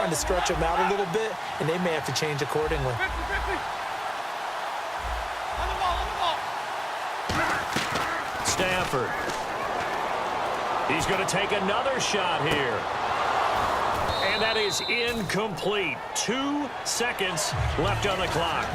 trying to stretch them out a little bit, and they may have to change accordingly. 50, 50. On the ball. Stafford. He's going to take another shot here. And that is incomplete. 2 seconds left on the clock.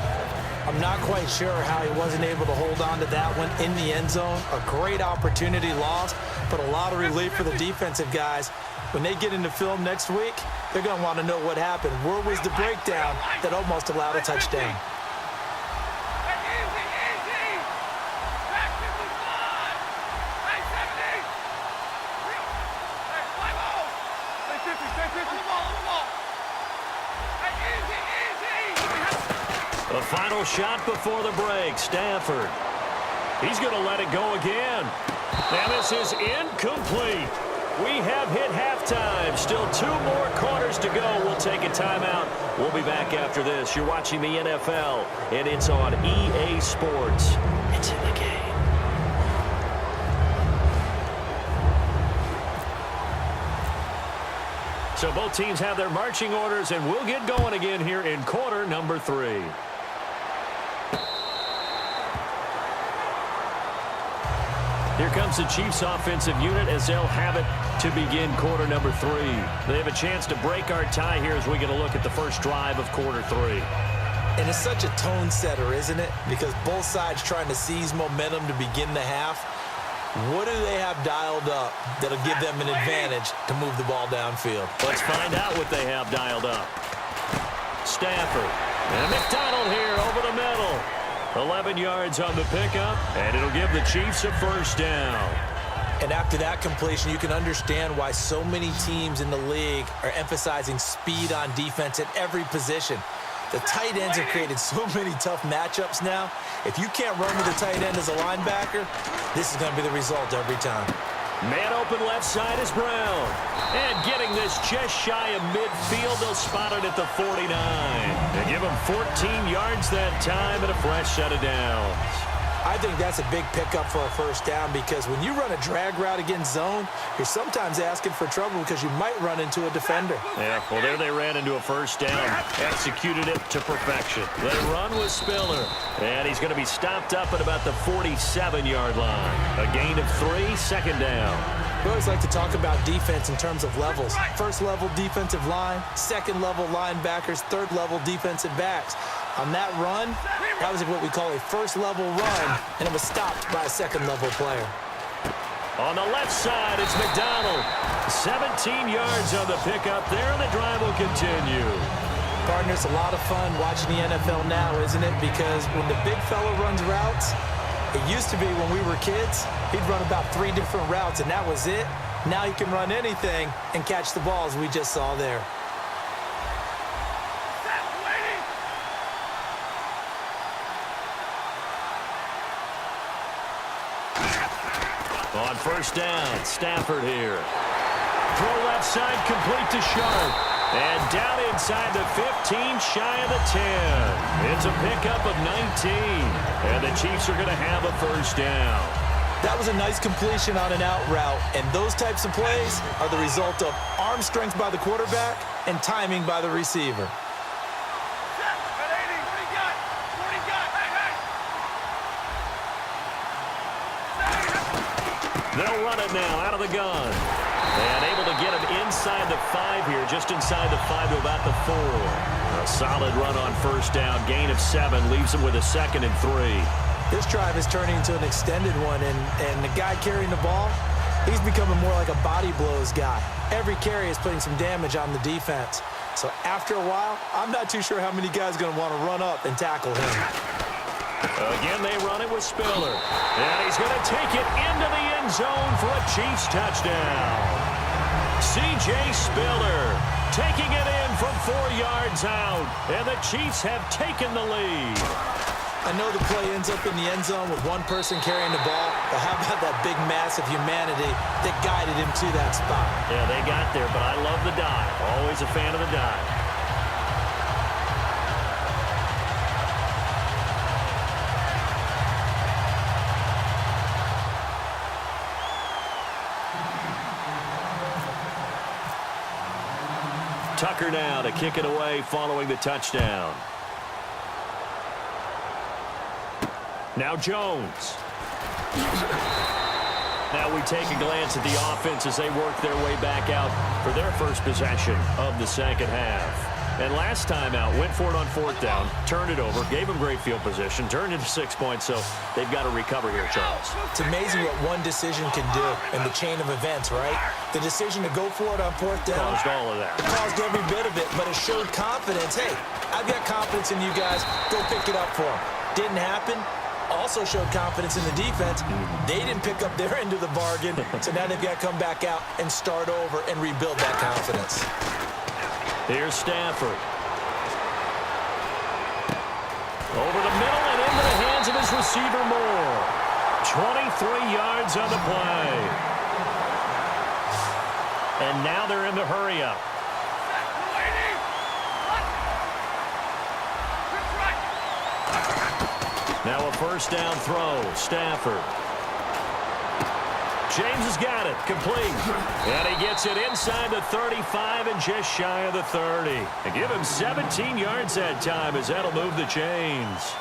I'm not quite sure how he wasn't able to hold on to that one in the end zone. A great opportunity lost, but a lot of relief for the defensive guys. When they get into film next week, they're going to want to know what happened. Where was the breakdown that almost allowed a touchdown? The final shot before the break, Stafford. He's going to let it go again. And this is incomplete. We have hit halftime. Still 2 more quarters to go. We'll take a timeout. We'll be back after this. You're watching the NFL, and it's on EA Sports. It's in the game. So both teams have their marching orders, and we'll get going again here in quarter number 3. Here comes the Chiefs offensive unit as they'll have it to begin quarter number 3. They have a chance to break our tie here as we get a look at the first drive of quarter 3. And it's such a tone setter, isn't it? Because both sides trying to seize momentum to begin the half. What do they have dialed up that'll give them an advantage to move the ball downfield? Let's find out what they have dialed up. Stafford. And McDonald here over the middle. 11 yards on the pickup, and it'll give the Chiefs a first down. And after that completion, you can understand why so many teams in the league are emphasizing speed on defense at every position. The tight ends have created so many tough matchups now. If you can't run with a tight end as a linebacker, this is going to be the result every time. Man open left side is Brown. And getting this just shy of midfield, they'll spot it at the 49. They give him 14 yards that time and a fresh set of downs. I think that's a big pickup for a first down because when you run a drag route against zone, you're sometimes asking for trouble because you might run into a defender. Yeah, well, there they ran into a first down. Executed it to perfection. They run with Spiller, and he's going to be stopped up at about the 47-yard line. A gain of 3, second down. We always like to talk about defense in terms of levels. First level defensive line, second level linebackers, third level defensive backs. On that run, that was what we call a first level run, and it was stopped by a second level player. On the left side, it's McDonald. 17 yards on the pickup there, and the drive will continue. Partner, it's a lot of fun watching the NFL now, isn't it? Because when the big fella runs routes, it used to be when we were kids, he'd run about 3 different routes, and that was it. Now he can run anything and catch the balls we just saw there. On first down, Stafford here. Throw left side, complete to Sharp. And down inside the 15, shy of the 10. It's a pickup of 19. And the Chiefs are going to have a first down. That was a nice completion on an out route, and those types of plays are the result of arm strength by the quarterback and timing by the receiver. They'll run it now out of the gun. And able to get him inside the 5 here, just inside the 5 to about the 4. A solid run on first down, gain of 7, leaves him with a 2nd and 3. This drive is turning into an extended one, and the guy carrying the ball, he's becoming more like a body blows guy. Every carry is putting some damage on the defense. So after a while, I'm not too sure how many guys are going to want to run up and tackle him. Again, they run it with Spiller. And he's going to take it into the end zone for a Chiefs touchdown. C.J. Spiller taking it in from 4 yards out. And the Chiefs have taken the lead. I know the play ends up in the end zone with one person carrying the ball, but how about that big mass of humanity that guided him to that spot? Yeah, they got there, but I love the dive. Always a fan of the dive. Tucker now to kick it away following the touchdown. Now Jones. Now we take a glance at the offense as they work their way back out for their first possession of the second half. And last time out, went for it on fourth down, turned it over, gave them great field position, turned into 6 points, so they've got to recover here, Charles. It's amazing what one decision can do in the chain of events, right? The decision to go for it on fourth down Caused all of that. Caused every bit of it, but it showed confidence. Hey, I've got confidence in you guys. Go pick it up for them. Didn't happen. Also showed confidence in the defense. They didn't pick up their end of the bargain, so now they've got to come back out and start over and rebuild that confidence. Here's Stafford. Over the middle and into the hands of his receiver Moore. 23 yards on the play. And now they're in the hurry-up. Now a first down throw. Stafford. James has got it. Complete. And he gets it inside the 35 and just shy of the 30. And give him 17 yards that time as that'll move the chains.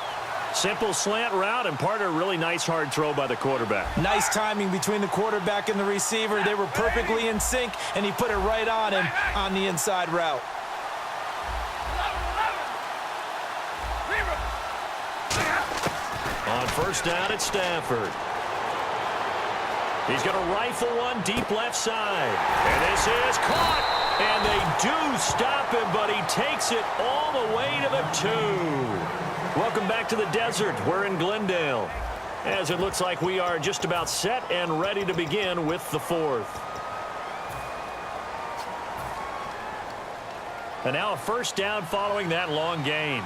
Simple slant route and part of a really nice hard throw by the quarterback. Nice timing between the quarterback and the receiver. They were perfectly in sync, and he put it right on him on the inside route. On first down, it's Stafford. He's going to rifle one deep left side. And this is caught. And they do stop him, but he takes it all the way to the 2. Welcome back to the desert. We're in Glendale, as it looks like we are just about set and ready to begin with the fourth. And now a first down following that long gain.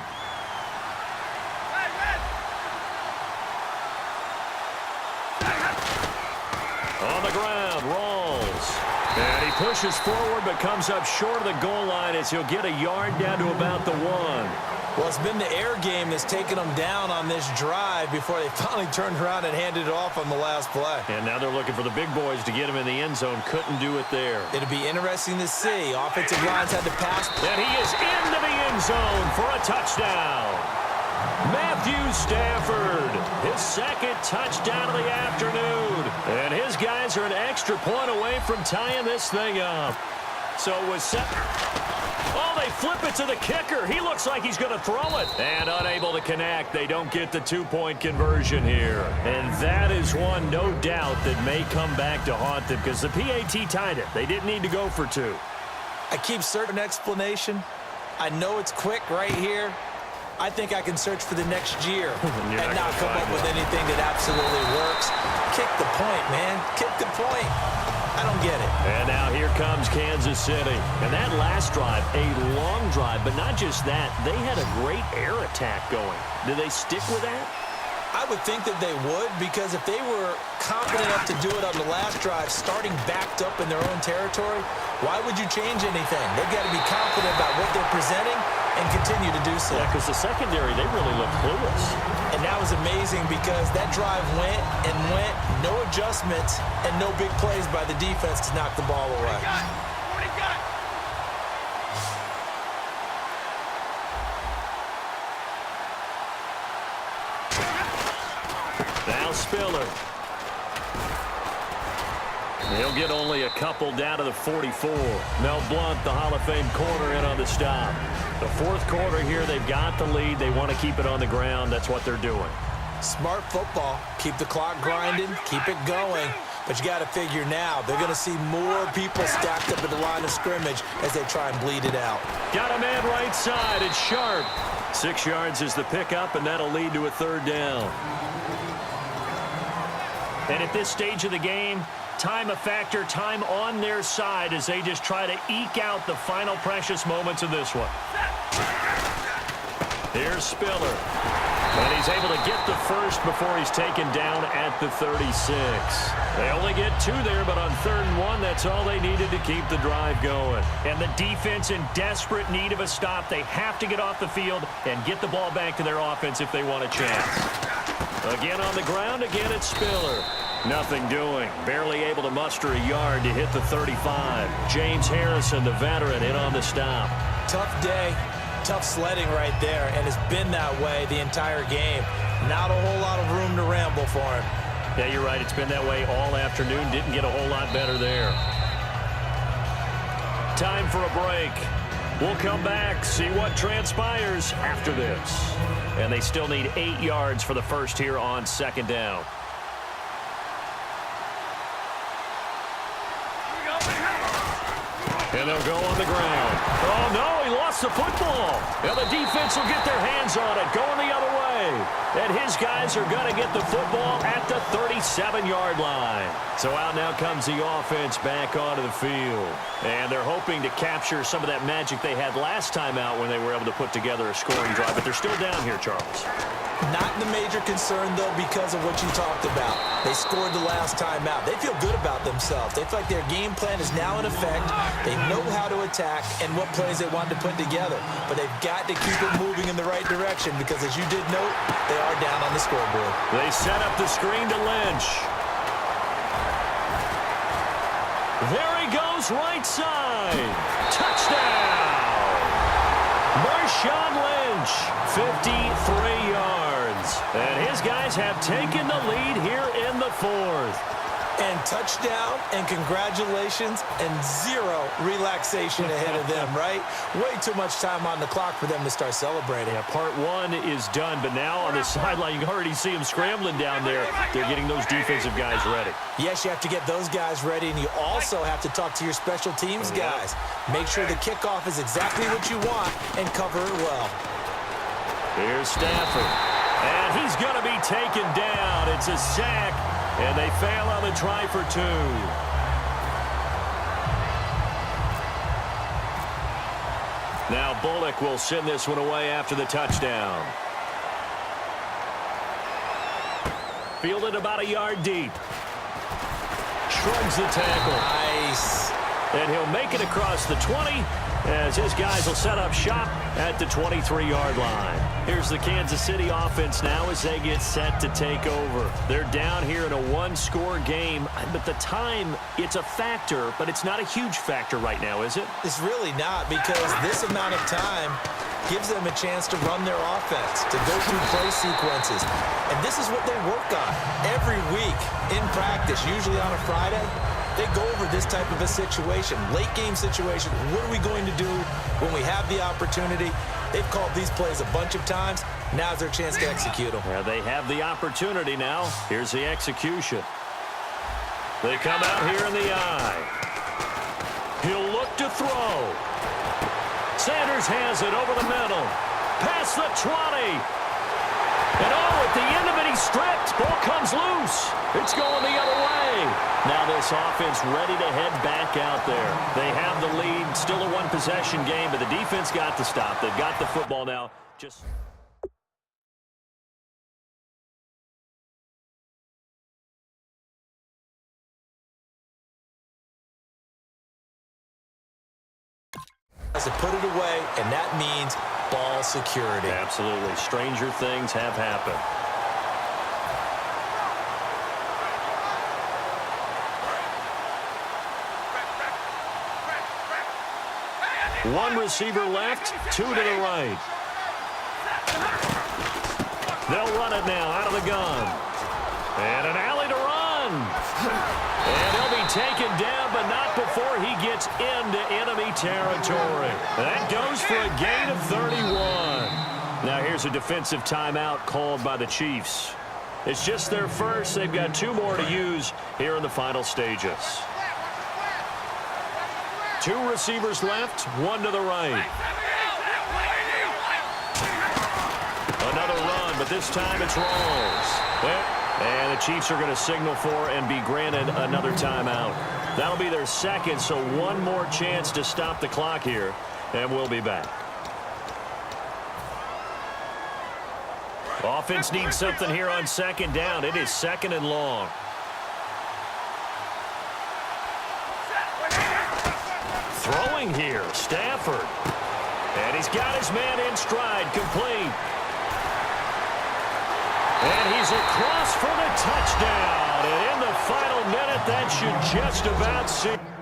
On the ground, rolls. And he pushes forward but comes up short of the goal line as he'll get a yard down to about the 1. Well, it's been the air game that's taken them down on this drive before they finally turned around and handed it off on the last play. And now they're looking for the big boys to get him in the end zone. Couldn't do it there. It'll be interesting to see. Offensive lines had to pass. And he is into the end zone for a touchdown. Matthew Stafford, his second touchdown of the afternoon. And his guys are an extra point away from tying this thing up. So it was set. Oh, they flip it to the kicker. He looks like he's going to throw it. And unable to connect. They don't get the two-point conversion here. And that is one, no doubt, that may come back to haunt them because the PAT tied it. They didn't need to go for 2. I keep searching an explanation. I know it's quick right here. I think I can search for the next year and not come up with anything that absolutely works. Kick the point, man. Kick the point. I don't get it. And now here comes Kansas City. And that last drive, a long drive, but not just that. They had a great air attack going. Do they stick with that? I would think that they would, because if they were confident enough to do it on the last drive, starting backed up in their own territory, why would you change anything? They've got to be confident about what they're presenting and continue to do so. Yeah, because the secondary, they really look clueless. And that was amazing because that drive went and went, no adjustments, and no big plays by the defense to knock the ball away. Now Spiller. He'll get only a couple down to the 44. Mel Blount, the Hall of Fame corner, in on the stop. The fourth quarter here, they've got the lead. They want to keep it on the ground. That's what they're doing. Smart football. Keep the clock grinding. Keep it going. But you got to figure now, they're going to see more people stacked up at the line of scrimmage as they try and bleed it out. Got a man right side. It's Sharp. 6 yards is the pickup, and that'll lead to a third down. And at this stage of the game, time a factor, time on their side as they just try to eke out the final precious moments of this one. Here's Spiller. And he's able to get the first before he's taken down at the 36. They only get 2 there, but on 3rd and 1, that's all they needed to keep the drive going. And the defense in desperate need of a stop. They have to get off the field and get the ball back to their offense if they want a chance. Again on the ground, again it's Spiller. Nothing doing. Barely able to muster a yard to hit the 35. James Harrison, the veteran, in on the stop. Tough day, tough sledding right there, and it's been that way the entire game. Not a whole lot of room to ramble for him. Yeah, you're right. It's been that way all afternoon. Didn't get a whole lot better there. Time for a break. We'll come back, see what transpires after this. And they still need 8 yards for the first here on second down. And they'll go on the ground. Oh, no, he lost the football. And the defense will get their hands on it, going the other way. And his guys are going to get the football at the 37-yard line. So out now comes the offense back onto the field. And they're hoping to capture some of that magic they had last time out when they were able to put together a scoring drive. But they're still down here, Charles. Not the major concern, though, because of what you talked about. They scored the last time out. They feel good about themselves. They feel like their game plan is now in effect. They know how to attack and what plays they want to put together. But they've got to keep it moving in the right direction because, as you did note, they are down on the scoreboard. They set up the screen to Lynch. There he goes, right side. Touchdown! Marshawn Lynch, 53 yards. And his guys have taken the lead here in the fourth. And touchdown, and congratulations, and zero relaxation ahead of them, right? Way too much time on the clock for them to start celebrating. Yeah, part one is done, but now on the sideline, you can already see them scrambling down there. They're getting those defensive guys ready. Yes, you have to get those guys ready, and you also have to talk to your special teams guys. Make sure the kickoff is exactly what you want and cover it well. Here's Stafford, and he's going to be taken down. It's a sack. And they fail on the try for 2. Now Bullock will send this one away after the touchdown. Fielded about a yard deep. Shrugs the tackle. Nice. And he'll make it across the 20 as his guys will set up shop at the 23-yard line. Here's the Kansas City offense now as they get set to take over. They're down here in a one-score game, but the time, it's a factor, but it's not a huge factor right now, is it? It's really not, because this amount of time gives them a chance to run their offense, to go through play sequences. And this is what they work on every week in practice, usually on a Friday. They go over this type of a situation, late-game situation. What are we going to do when we have the opportunity? They've called these plays a bunch of times. Now's their chance to execute them. Yeah, they have the opportunity now. Here's the execution. They come out here in the eye. He'll look to throw. Sanders has it over the middle. Past the 20. And at the end of it, he's stripped. Ball comes loose. It's going the other way. Now this offense ready to head back out there. They have the lead. Still a one-possession game, but the defense got the stop. They've got the football now. Just... to put it away, and that means ball security. Absolutely. Stranger things have happened. One receiver left, 2 to the right. They'll run it now out of the gun. And an alley to run. And he'll be taken down, but not before he gets into enemy territory. That goes for a gain of 31. Now here's a defensive timeout called by the Chiefs. It's just their first. They've got 2 more to use here in the final stages. 2 receivers left, 1 to the right. Another run, but this time it's Rawls. And the Chiefs are going to signal for and be granted another timeout. That'll be their second, so 1 more chance to stop the clock here, and we'll be back. Offense needs something here on second down. It is 2nd and long. Throwing here, Stafford. And he's got his man in stride, complete. And he's across for the touchdown. And in the final minute, that should just about see.